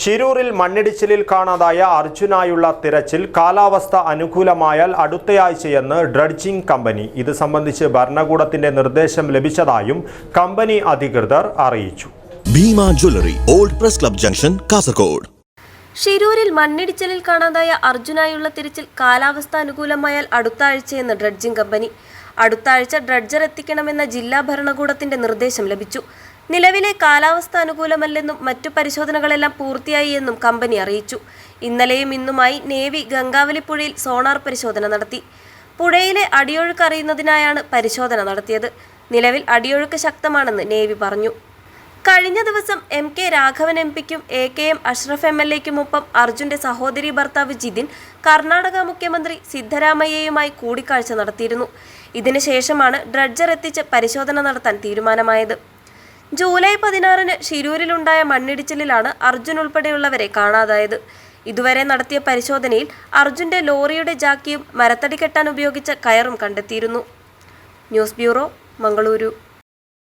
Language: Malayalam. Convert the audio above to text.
ശിരൂരിൽ മണ്ണിടിച്ചിലിൽ കാണാതായ അർജുനായുള്ള തിരച്ചിൽ കാലാവസ്ഥ അനുകൂലമായാൽ അടുത്തയാഴ്ചയെന്ന് ഡ്രഡ്ജിംഗ് കമ്പനി. ഇത് സംബന്ധിച്ച് ഭരണകൂടത്തിന്റെ നിർദ്ദേശം ലഭിച്ചതായും കമ്പനി അധികൃതർ അറിയിച്ചു. Bhima jewellery, old press club junction, Kasaragod. ശിരൂരിൽ മണ്ണിടിച്ചിലിൽ കാണാതായ അർജുനായുള്ള തിരച്ചിൽ കാലാവസ്ഥ അനുകൂലമായാൽ അടുത്ത ആഴ്ചയെന്ന് ഡ്രഡ്ജിംഗ് കമ്പനി. അടുത്ത ആഴ്ച ഡ്രഡ്ജർ എത്തിക്കണമെന്ന ജില്ലാ ഭരണകൂടത്തിന്റെ നിർദ്ദേശം ലഭിച്ചു. നിലവിലെ കാലാവസ്ഥ അനുകൂലമല്ലെന്നും മറ്റു പരിശോധനകളെല്ലാം പൂർത്തിയായി എന്നും കമ്പനി അറിയിച്ചു. ഇന്നലെയും ഇന്നുമായി നേവി ഗംഗാവലി പുഴയിൽ സോണാർ പരിശോധന നടത്തി. പുഴയിലെ അടിയൊഴുക്ക് അറിയുന്നതിനായാണ് പരിശോധന നടത്തിയത്. നിലവിൽ അടിയൊഴുക്ക് ശക്തമാണെന്ന് നേവി പറഞ്ഞു. കഴിഞ്ഞ ദിവസം MK രാഘവൻ MPക്കും AKM അഷ്റഫ് MLAയ്ക്കുമൊപ്പം അർജുന്റെ സഹോദരി ഭർത്താവ് ജിതിൻ കർണാടക മുഖ്യമന്ത്രി സിദ്ധരാമയ്യയുമായി കൂടിക്കാഴ്ച നടത്തിയിരുന്നു. ഇതിനുശേഷമാണ് ഡ്രഡ്ജർ എത്തിച്ച് പരിശോധന നടത്താൻ തീരുമാനമായത്. ജൂലൈ 16-ന് ശിരൂരിലുണ്ടായ മണ്ണിടിച്ചിലിലാണ് അർജുൻ ഉൾപ്പെടെയുള്ളവരെ കാണാതായത്. ഇതുവരെ നടത്തിയ പരിശോധനയിൽ അർജുന്റെ ലോറിയുടെ ജാക്കിയും മരത്തടി കെട്ടാൻ ഉപയോഗിച്ച കയറും കണ്ടെത്തിയിരുന്നു. News bureau, Mangaluru.